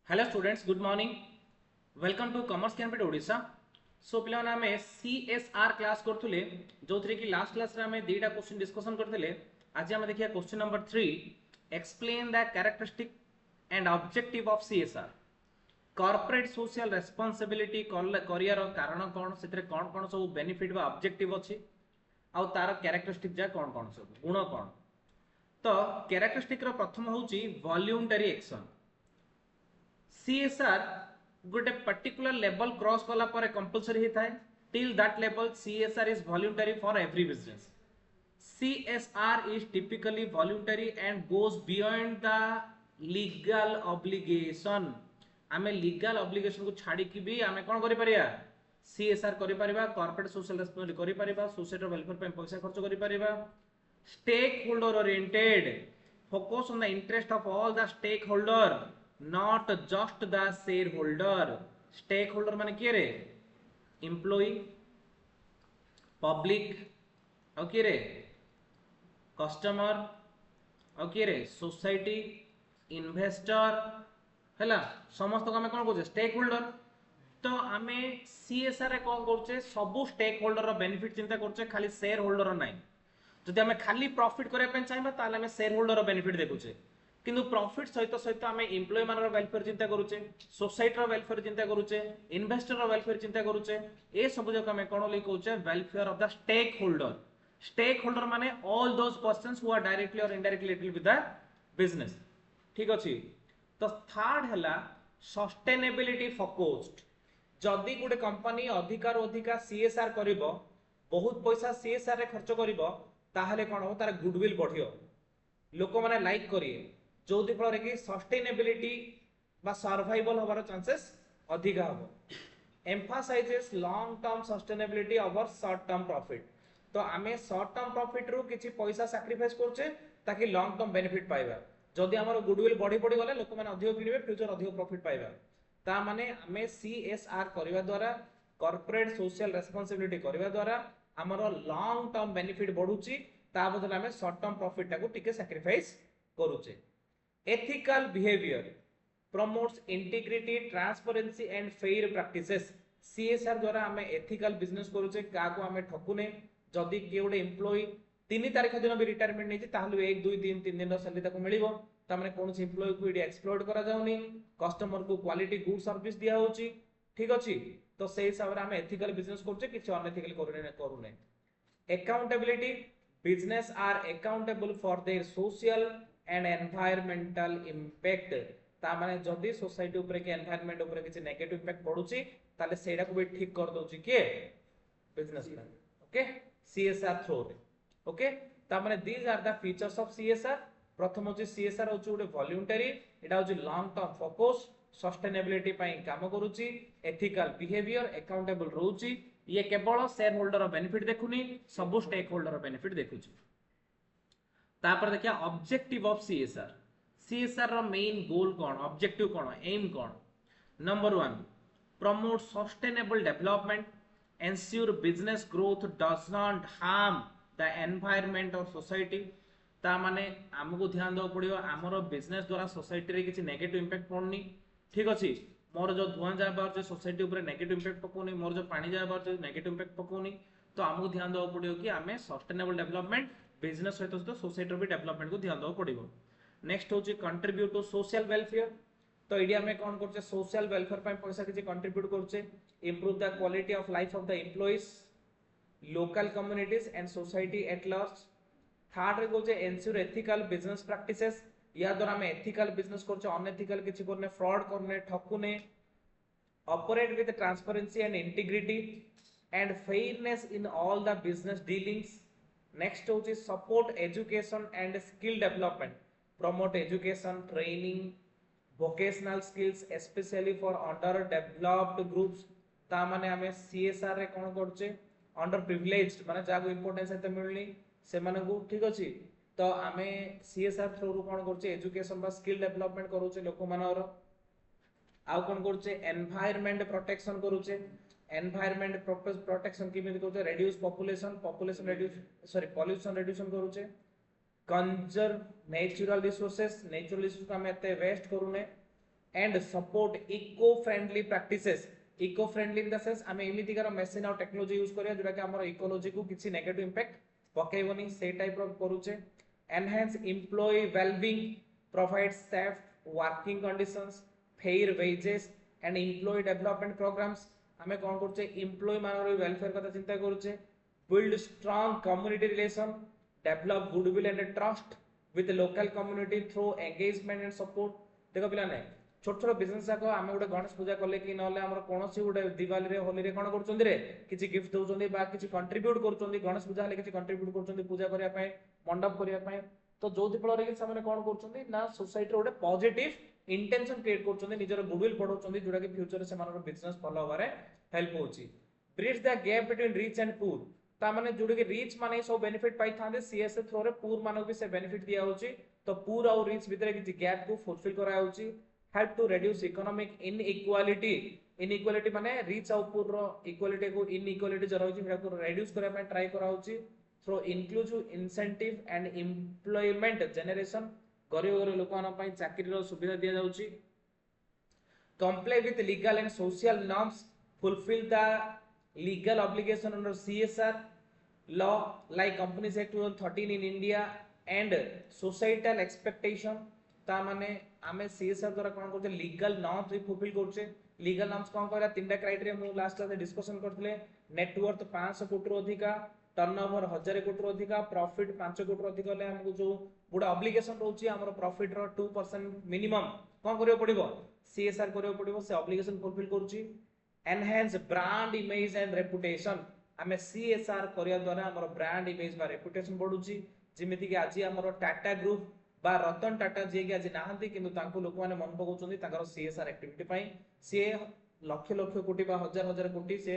Hello students, good morning. Welcome to commerce campus Odisha. So पिला आम CSR class करथुले जो three की लास्ट क्लास रे हमें दीटा क्वेश्चन डिस्कशन करथिले। आज हम देखिया question number 3, explain the characteristic and objective of CSR. Corporate social responsibility career कारण कोन, सेतरे कोन कोन सब बेनिफिट बा ऑब्जेक्टिव अछि, आ तार कैरेक्टरिस्टिक जा कोन कोन सब गुण कोन। तो कैरेक्टरिस्टिक रो प्रथम होची वॉल्यूंटरी एक्शन। CSR गोटे पर्टिकुलर लेवल क्रॉस कला पर कंपलसरी होता है। Till that level CSR is voluntary for every business. CSR is typically voluntary and goes beyond the legal obligation. आमे लीगल ऑब्लिगेशन को छाड़ी की भी आमे कोन करि परिया, CSR करि परिबा, कॉर्पोरेट सोशल रेस्पॉन्सिबिलिटी करि परिबा, सोसाइटी वेलफेयर पे पैसा खर्च करि परिबा। Stakeholder oriented, focus on the interest of all the stakeholder, not just the shareholder. Stakeholder माने किए रे, एम्प्लॉई, पब्लिक, और किए रे कस्टमर, और किए रे सोसाइटी, इन्वेस्टर हैला, समस्त को आमे कोन कहूचे स्टेक होल्डर। तो आमे सीएसआर रे कोन करछे, सब स्टेक होल्डर रो बेनिफिट चिंता करछे, खाली शेयर होल्डर रो नाही। जदि आमे खाली प्रॉफिट करे पे चाहिबा ताले आमे शेयर होल्डर रो बेनिफिट देखुचे, किंतु प्रॉफिट सहित सहित आमे एम्प्लॉय मानर वेलफेयर चिंता करूचे, सोसाइटी रो वेलफेयर चिंता करूचे, इन्वेस्टर रो वेलफेयर चिंता करूचे। ए सब जक आमे कोन लै कहूचे welfare of the stakeholder. Stakeholder माने all those persons who are directly or indirectly related with the business. ठीक अछि। तो थर्ड हला सस्टेनेबिलिटी फोकस्ड। जदि गोटे कंपनी अधिकार अधिका सीएसआर करिवो, बहुत पैसा सीएसआर रे खर्च करिवो, ताहले कोन हो, तार गुडविल बढ़ियो, लोक माने लाइक करिए, जो दि फल रे कि सस्टेनेबिलिटी बा सर्वाइवल होबार चांसेस अधिका हो। Emphasizes long term sustainability over short term profit. तो आमे शॉर्ट टर्म प्रॉफिट रू किछि पैसा सैक्रिफाइस करछे ताकि लॉन्ग टर्म बेनिफिट पाइबा। जदि हमर गुडविल बढ़ी बढ़ी गले लोक माने अधिक किनिबे, फ्यूचर अधिक प्रॉफिट पाइबा। ता माने आमे सीएसआर करिवा द्वारा, कॉर्पोरेट सोशल रेस्पॉन्सिबिलिटी करिवा द्वारा हमर लॉन्ग टर्म बेनिफिट बढ़ुची, ता बदले आमे शॉर्ट टर्म प्रॉफिट टाको टिके सैक्रिफाइस करूचे। Ethical behaviour promotes integrity, transparency and fair practices। CSR द्वारा हमें एथिकल बिजनेस करूचे, का को हमें ठकुने। जदि के गोटे एम्प्लॉय 3 तारिख दिन भी रिटायरमेंट नै छै, ताहले 1 2 3 3 दिन सैलरी ताको मिलिबो। त माने कोन से एम्प्लॉय को इडी एक्सप्लॉइट करा जाउनी, कस्टमर को क्वालिटी गुड सर्विस दिया होची। ठीक अछि। तो से हिसाब रे हमें एथिकल बिजनेस करूचे, किछ अनएथिकल करूने। Accountability, business are accountable for their social and environmental impact. ता माने जदि सोसाइटी ऊपर के एनवायरनमेंट ऊपर किछि नेगेटिव इंपैक्ट पडुची, ताले सेडा को भी ठीक कर दोची के बिजनेसमैन। ओके, सीएसआर थ्रू रे। ओके, ता माने these are the features of CSR. प्रथम होची सीएसआर होची उडे वॉल्यूंटरी, एडा होची लॉन्ग टर्म फोकस, सस्टेनेबिलिटी पई काम करूची, एथिकल बिहेवियर, अकाउंटेबल रहूची। ये केवल शेयर होल्डर बेनिफिट देखुनी, सब स्टेक होल्डर बेनिफिट देखुची। तापर देखिया ऑब्जेक्टिव ऑफ सीएसआर। सीएसआर रो मेन गोल कोन, ऑब्जेक्टिव कोन, एम कोन। Number 1, promote sustainable development, ensure business growth does not harm the environment और सोसाइटी। ता माने हमको ध्यान दो पड़ियो, हमरो बिजनेस द्वारा सोसाइटी रे किछि नेगेटिव इंपैक्ट पड़नी। ठीक अछि। मोर जो धुआं जा बार जे सोसाइटी ऊपर नेगेटिव इंपैक्ट पकोनी, मोर जो पानी जा बार जे नेगेटिव इंपैक्ट पकोनी। तो हमको ध्यान दो पड़ियो कि हमें सस्टेनेबल डेवलपमेंट, बिजनेस सहित सहित सोसाइटी भी डेवलपमेंट को ध्यान दो पड़ियो। नेक्स्ट होची कंट्रीब्यूट टू सोशल वेलफेयर। तो एडी हमें कोन करछे, सोशल वेलफेयर पे पैसा किछि कंट्रीब्यूट करछे। Improve the quality of life of the employees, local communities and society at large. Third रे कहछे एंश्योर एथिकल बिजनेस प्रैक्टिसेस। या द्वारा हमें एथिकल बिजनेस करछे, अनएथिकल किछि करने, फ्रॉड करने, ठकुने। Operate with transparency and integrity and fairness in all the business dealings. Next होची support education and skill development, promote education, training, vocational skills especially for underdeveloped groups। ता माने हमें CSR रे कोन करछे, अंडर प्रिविलेज्ड माने जाको इंपोर्टेंस एते मिलनी से माने को। ठीक अछि। तो हमें CSR थ्रू रू कोन करछे, एजुकेशन बा स्किल डेवलपमेंट करूछे लोक मानर। आ कोन करछे, एनवायरनमेंट प्रोटेक्शन करूछे। एनवायरनमेंट प्रोटेक्शन किमिति करछे, reduce population reduce, sorry pollution reduction करूछे। Conserve natural resources, natural resource को हमें एते वेस्ट करूने। and support eco-friendly practices. Eco-friendly in the sense आम एमती मेसीन और टेक्नोलॉजी यूज करिया जोटा कि हमर इकोलॉजी को किसी नेगेटिव इंपैक्ट पकेबनी से टाइप ऑफ करूचे. Enhance employee wellbeing, provide safe working conditions, fair wages and employee development programs. आमे कोन करचे एम्प्लॉय मानर वेलफेयर कथा चिंता करूचे. Build strong community relation, develop goodwill and trust with local community through engagement and support. देखो पिला ने छोट छोट बिजनेस जाक आम गोटे गणेश पूजा कले कि नले आम कौन गोटे दिवाली होली रे कौन कर गिफ्ट दौरान कि कंट्रीब्यूट कर गणेश पूजा हेल्ले कि कंट्रीब्यूट कर पूजा करने मंडप करने. तो जो फल कि कौन कर सोसाइटी गोटे पॉजिटिव इंटेंशन क्रिएट कर निजर गुडविल बढ़ाऊँ जोटा कि फ्यूचर से बिजनेस भल होबार हेल्प होची. Bridge the gap between rich and poor. तामाने जोड़े कि रिच माने सब बेनिफिट पाई थांदे सीएसए थ्रो रे पुअर मानको भी से बेनिफिट दिया होची. तो पुअर और रिच भितर कि गैप को फुलफिल करा होची. help to reduce economic inequality. inequality माने रिच और पुअर रो इक्वालिटी को इनइक्वालिटी जो रहउची हेटा को रिड्यूस करा ପାଇଁ ट्राई करा होची through inclusive incentive and employment generation. गरीब गरीब लोक मान ପାଇଁ चाकरी रो सुविधा दिया जाउची. comply with legal and social norms, fulfill the legal obligation under CSR law like Companies Act 2013 in India and societal expectation. ता माने आमे सीएसआर द्वारा कोन करते लीगल नॉर्म्स रि फुलफिल करछे. लीगल नॉर्म्स कोन कहला तीनटा क्राइटेरिया मु लास्ट क्लास डिस्कशन करथले. नेटवर्थ 500 कोटी रो अधिका, टर्नओवर 1000 कोटी रो अधिका, प्रॉफिट 5 कोटी रो अधिका ले हमको जो बुडा ऑब्लिगेशन रहउची हमर प्रॉफिट रो 2% मिनिमम कोन करियो पड़िबो सीएसआर करियो पड़िबो. से ऑब्लिगेशन फुलफिल करछि. Enhance brand image and reputation. आमे सीएसआर करिया द्वारा हमर ब्रांड इमेज बा रेपुटेशन बढ़ुची. जेमिति कि आज हमर टाटा ग्रुप बा रतन टाटा जे कि आज नाहंती किंतु तांको लोक माने मन पकोचोंदी तांकर सीएसआर एक्टिविटी पई. से लक्ष लक्ष कोटी बा हजार हजार कोटी से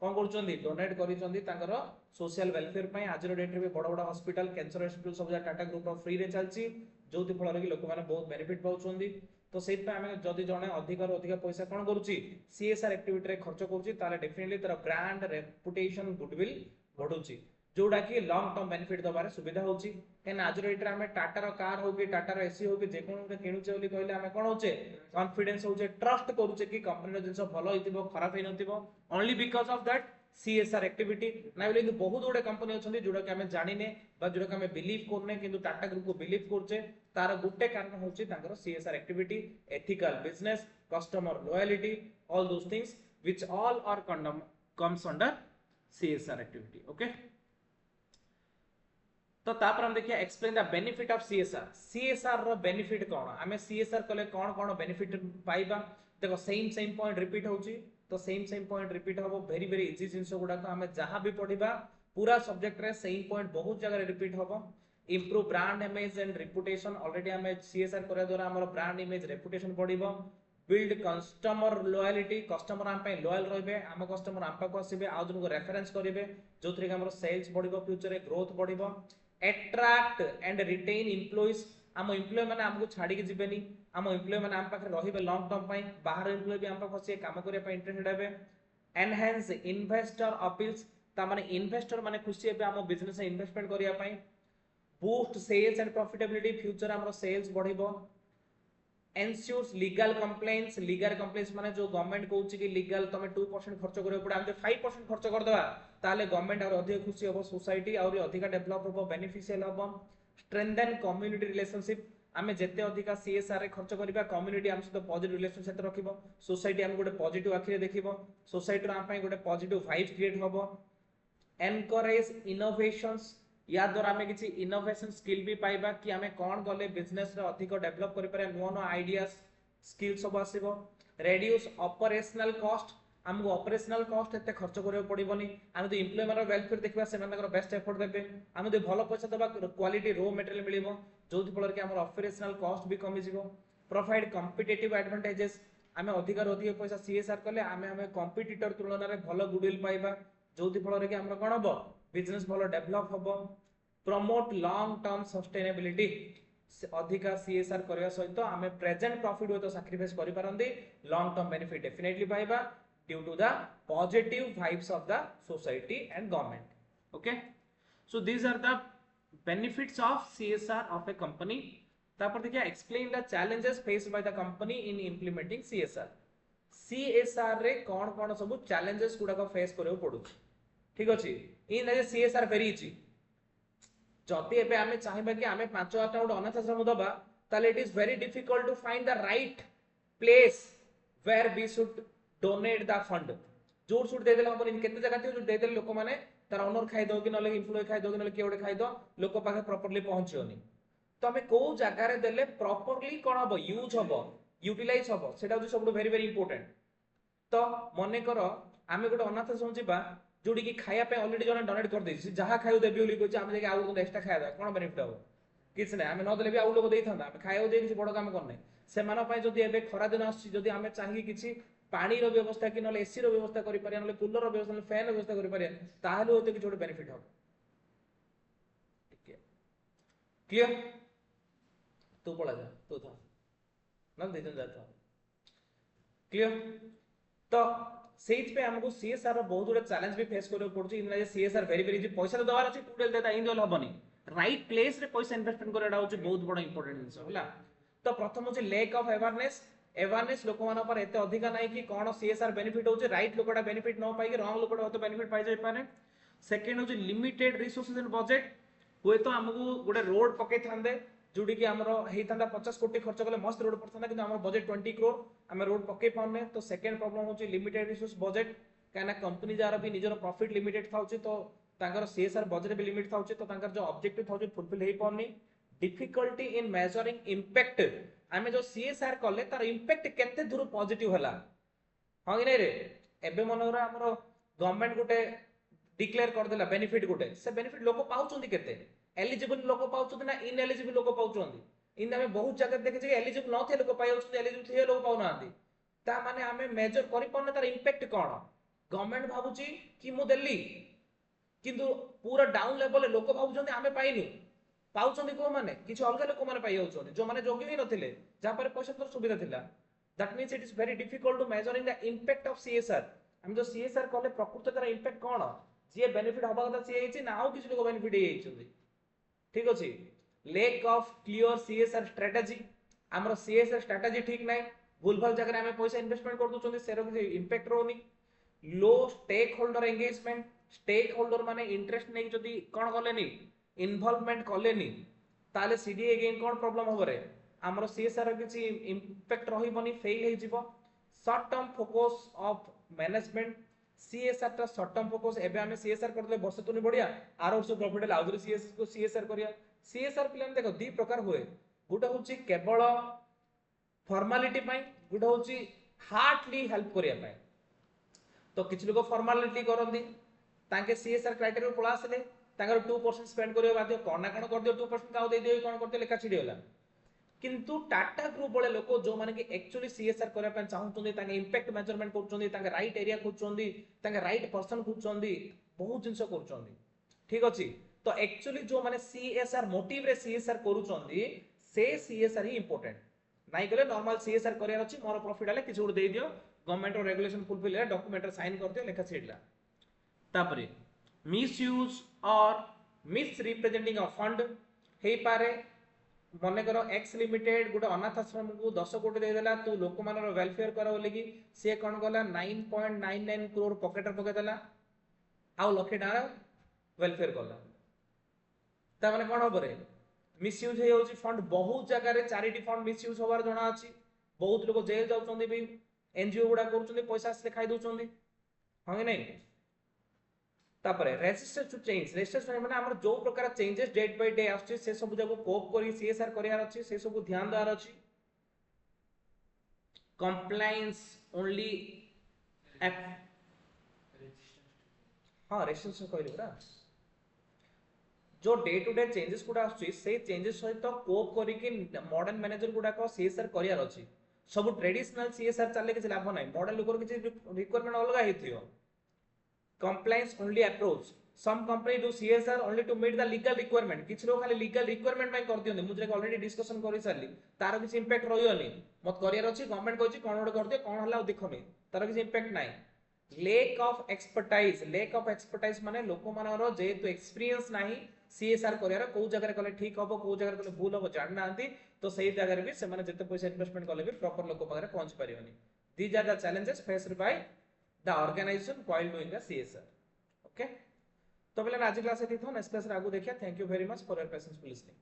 कोन करचोंदी डोनेट करिचोंदी तांकर सोशल वेलफेयर पई. आज रो डेट रे बड़ बड़ हॉस्पिटल कैंसर हॉस्पिटल सब टाटा ग्रुप रो फ्री रे चलची जोति फल रे कि लोक माने बहुत बेनिफिट पाउचोंदी. तो सेट पे हमें जदि जणे अधिक रो अधिक पैसा कोन करूची सीएसआर एक्टिविटी रे खर्च करूची ताले डेफिनेटली तार ब्रांड रेपुटेशन गुडविल बढ़ुची जोड़ा कि लॉन्ग टर्म बेनिफिट दबारे सुविधा होची. केन आज रेट रे हमें टाटा रो कार हो कि टाटा रो एसी हो कि जे कोन के किनुचे बोली कहले हमें कोन होचे कॉन्फिडेंस होचे ट्रस्ट करूचे कि कंपनी रो जिंस भलो हितिबो खराब हे नथिबो only because of that CSR activity. ना बोले बहुत गुडे कंपनी अछंदी जोड़ा कि हमें जानिने बा जोड़ा कि हमें बिलीव करने किंतु टाटा ग्रुप को बिलीव करचे तार गुटे कारण होची तांकर CSR activity, ethical business, customer loyalty, all those things which all are comes under CSR activity. Okay तो तापर हम देखिए explain the benefit of CSR. CSR रो बेनिफिट कोन हमें सीएसआर कले कोन कोन बेनिफिट पाइबा. देखो सेम पॉइंट रिपीट होची तो सेम पॉइंट रिपीट होबो. वेरी वेरी इजी जिंस गुडा को हमें जहां भी पढिबा पूरा सब्जेक्ट रे सेम पॉइंट बहुत जगह रे रिपीट होबो. Improve brand image and reputation. Already हमें सीएसआर करा द्वारा हमर ब्रांड इमेज रेपुटेशन बढ़िबो. Build customer loyalty. कस्टमर हम पे लॉयल रहबे, हम कस्टमर हम पाको आसीबे आ जन को रेफरेंस करिवे जोथरे हमर सेल्स बढ़िबो, फ्यूचर रे ग्रोथ बढ़िबो. attract and retain employees. आम एम्प्लॉय माने हमको छाड़ी के जिबेनी, आम एम्प्लॉय माने हम पाखे रहिबे लॉन्ग टर्म पई. बाहर एम्प्लॉय भी हम पाखे से काम करे पई इंटरेस्टेड हेबे. Enhance investor appeals. ता माने इन्वेस्टर माने खुशी हेबे हम बिजनेस में इन्वेस्टमेंट करिया पई. Boost sales and profitability. Future हमर सेल्स बढ़िबो. Ensures legal complaints. Legal complaints माने जो गवर्नमेंट कहउची कि लीगल तमे 2% खर्च करियो पड़े हम 5% खर्च कर देबा ताले गवर्नमेंट और अधिक खुशी होबो, सोसाइटी और अधिक डेवलप होबो, बेनिफिशियल होबो. Strengthen community relationship. आमे जेते अधिक सीएसआर रे खर्च करिबा कम्युनिटी हम सहित पॉजिटिव रिलेशनशिप रखिबो. सोसाइटी हम गोटे पॉजिटिव आखिरे देखिबो. सोसाइटी रो हम पई गोटे पॉजिटिव वाइब क्रिएट होबो. Encourage innovations. या द्वारा हमें किसी इनोवेशन स्किल भी पाइबा कि हमें कौन गले बिजनेस रे अधिक डेवलप करि पारे, नुवा नुवा आइडियाज स्किल सब आसीबो. Reduce operational cost. हमको ऑपरेशनल कॉस्ट एते खर्च करियो पड़िबोनी. हम तो एम्प्लॉय मारो वेलफेयर देखबा सेमानकर बेस्ट एफर्ट देबे. हम तो भलो पैसा दबा क्वालिटी रो मटेरियल मिलिबो जोथि फलर कि हमर ऑपरेशनल कॉस्ट भी कमी जिवो. Provide competitive advantages. हमें अधिक अधिक पैसा सीएसआर कले हमें कॉम्पिटिटर तुलना रे भलो गुडविल पाइबा जोथि फलर कि हमर कोन हबो बिजनेस भलो डेवलप होबो. Promote long term sustainability. अधिक सीएसआर करबा सहित हमें प्रेजेंट प्रॉफिट हो तो सैक्रिफाइस करि पारंदी, लॉन्ग टर्म बेनिफिट डेफिनेटली पाइबा due to the positive vibes of the society and government. Okay, so these are the benefits of CSR of a company. तापर देखिए explain the challenges faced by the company in implementing CSR. CSR रे कौन कौन सब challenges गुडा को face करियो पड़ू। ठीक अछि इन एज सीएसआर वेरी इजी। जदि एबे आमे चाहिबा कि आमे 5,000 गोटे अनाथ आश्रम दबा ताले it is very difficult to find the right place where we should donate the fund. जोर सुट दे देला हमन केते जगह थियो जो दे देले लोक माने तार ओनर खाइ दो कि नले एम्प्लॉय खाइ दो कि नले के ओडे खाइ दो लोक पाखे प्रॉपर्ली पहुंचोनी। तो आमे को जगह रे देले प्रॉपर्ली कोन हबो यूज हबो यूटिलाइज हबो सेटा जो सब वेरी वेरी इंपोर्टेंट। तो मने करो आमे गोटे अनाथ आश्रम जिबा जोडी की खाया पे ऑलरेडी जने डोनेट कर देछि जहा खाइयो देबी बोली कहछि आमे जे आउ एक्स्ट्रा खाया दा कोन बेनिफिट हो किछ नै आमे न देले भी आउ लोक देइ थांदा आमे खाइयो दे किछ बड़ काम करनै से मानो पय जदी एबे खरा दिन आछि जदी आमे चाहि किछि पानी रो व्यवस्था कि नले एसी रो व्यवस्था करि पारिया नले कूलर रो व्यवस्था नले फैन रो व्यवस्था करि पारिया ताहाले होते किछ बड़ बेनिफिट हो। ठीक है क्लियर तू पळा जा तू था न दे जन जाता क्लियर। तो सेइथ पे हमको सीएसआर रो बहुत गुड चैलेंज भी फेस करियो पड़छि इन जे सीएसआर वेरी वेरी पैसा तो दवार अछि टूटेल देता इन देल हबनी राइट प्लेस रे पैसा इन्वेस्टमेंट करैडा होछि बहुत बड़ इंपोर्टेंट जिंस होला। तो प्रथम होछि लैक ऑफ अवेयरनेस लोक मान पर एते अधिका नाही कि कोन सीएसआर बेनिफिट होछि राइट लोकटा बेनिफिट न पाइ कि रॉन्ग लोकटा तो बेनिफिट पाइ जाय पारे। सेकंड होछि लिमिटेड रिसोर्सेस इन बजट होय तो हमको गोटे रोड पकै थांदे जोडी कि हमरो हेइथांदा 50 कोटी खर्च कले मस्त रोड पड़थांदा कि हमर बजट 20 करोड़ हमें रोड पकै पाउने। तो सेकंड प्रॉब्लम होछि लिमिटेड रिसोर्स बजट काना कंपनी जार भी निजर प्रॉफिट लिमिटेड थाउछि तो तांकर सीएसआर बजट भी लिमिट थाउछि तो तांकर जो ऑब्जेक्टिव थाउछि फुलफिल हेइ पाउनी। डिफिकल्टी इन मेजरिंग इंपैक्ट आमे जो सीएसआर कले तार इंपैक्ट केते दूर पॉजिटिव हला हां कि नै रे एबे मनोरा हमरो गवर्नमेंट गोटे डिक्लेयर कर देला बेनिफिट गोटे से बेनिफिट लोक पाउछंदी केते एलिजिबल लोक पाउछंदी ना इनएलिजिबल लोक पाउछंदी इन हमें बहुत जगह देखे जे एलिजिबल न थे लोक पाउछंदी एलिजिबल थे लोक पाउ नांती ता माने हमें मेजर करि पने तार इंपैक्ट कोन गवर्नमेंट भाबुची कि मु देली किंतु पूरा डाउन लेवल लोक भाबुछंदी हमें पाइनु पाउछंदी को माने किछ अलग लोक माने पाइ होछंदी जो माने जोग्य ही नथिले जा पर पैसा तो सुविधा थिला। That means it is very difficult to measuring the impact of CSR. हम जो सीएसआर कले प्रकृत तार इंपैक्ट कोन जे बेनिफिट हबा कथा से हेछि ना आउ किछ लोक बेनिफिट हे हेछंदी। ठीक अछि lack of clear CSR strategy हमर सीएसआर स्ट्रेटजी ठीक नै भूल भाल जगह हमें पैसा इन्वेस्टमेंट कर दोछंदी सेरो किछ इंपैक्ट रोनी। Low stakeholder engagement stakeholder माने इंटरेस्ट नै जदी कोन कलेनी इन्वॉल्वमेंट कलेनी ताले सीडीए गेन कोन प्रॉब्लम होबरे हमर सीएसआर किछ इंपैक्ट रहिबनी फेल हे जिवो। Short term focus of management CSR टा शॉर्ट टर्म फोकस एबे हमें सीएसआर करले वर्ष तुनी बढ़िया आर वर्ष प्रॉफिट आउदरे सीएसआर करिया। सीएसआर प्लान देखो दी प्रकार हुए गुटा होची केवल फॉर्मालिटी पई गुटा होची हार्टली हेल्प करिया पई। तो किछ लोग फॉर्मालिटी करंदी ताके सीएसआर क्राइटेरिया पळा आसले ताकर 2% स्पेंड करियो बाध्य कोन ना कोन कर दियो 2% काउ दे दियो कोन करते लेखा छिडी होला। किंतु टाटा ग्रुप बळे लोक जो माने कि एक्चुअली सीएसआर करिया पई चाहउचंदी ताके इंपैक्ट मेजरमेंट करचंदी ताके राइट एरिया खोजचंदी ताके राइट पर्सन खोजचंदी बहुत जिंस करचंदी। ठीक अछि तो एक्चुअली जो माने सीएसआर मोटिव रे सीएसआर करूचंदी से सीएसआर ही इंपोर्टेंट नाइ गले नॉर्मल सीएसआर करिया अछि मोर प्रॉफिट आले किछ उड दे दियो गवर्नमेंट रो रेगुलेशन फुलफिल है डॉक्यूमेंट रे साइन कर दियो लेखा छिडला। तापरे मिसयूज और मिस रिप्रेजेंटिंग ऑफ फंड हे पारे मने करो एक्स लिमिटेड गुटे अनाथ आश्रम को 10 कोटी दे देला तू लोक मानर वेलफेयर करा बोली कि से कोन गला 9.99 करोड़ पॉकेट पके देला आ लखे टाका वेलफेयर करला ता माने कोन होबरे मिसयूज हे होची फंड बहुत जगह रे चैरिटी फंड मिसयूज होबार जणा अछि बहुत लोग जेल जाउचंदी भी एनजीओ गुडा करूचंदी पैसा से खाइ दोचंदी हां कि नै। तापरे रेजिस्टर टू चेंज रेजिस्टर माने हमर जो प्रकार चेंजेस डेट बाय डे आछी से सब जगह कोप करी सीएसआर करियार अछि से सब ध्यान दार अछि। कंप्लायंस ओनली हां रेजिस्टर कहली बरा जो डे टू डे चेंजेस गुडा आछी से चेंजेस सहित कोप करी कि मॉडर्न मैनेजर गुडा को सीएसआर करियार अछि सब ट्रेडिशनल सीएसआर चाले कि लाभ नै मॉडर्न लोकर कि रिक्वायरमेंट अलगा हेथियो। Compliance only approach some company do CSR only to meet the legal requirement किछ लोग खाली लीगल रिक्वायरमेंट में कर दियौ मुझे ऑलरेडी डिस्कशन करि सारली तार किछ इंपैक्ट रहियोनी मत करियर अछि गवर्नमेंट कहछि कोन ओड कर दियो कोन हला देखोनी तार किछ इंपैक्ट नै। लेक ऑफ एक्सपर्टाइज माने लोक मानर जेतु एक्सपीरियंस नाही सीएसआर करियर को जगह कले ठीक हबो को जगह कले भूल हबो जान नांती तो सही जगह भी से माने जते पैसा इन्वेस्टमेंट कले भी प्रॉपर लोक पाखरे पहुंच परियोनी these are the challenges faced by the organisation while doing the CSR okay तो बोले आज क्लास एती थो नेक्स्ट क्लास रे आगु देखिया thank you very much for your patience listening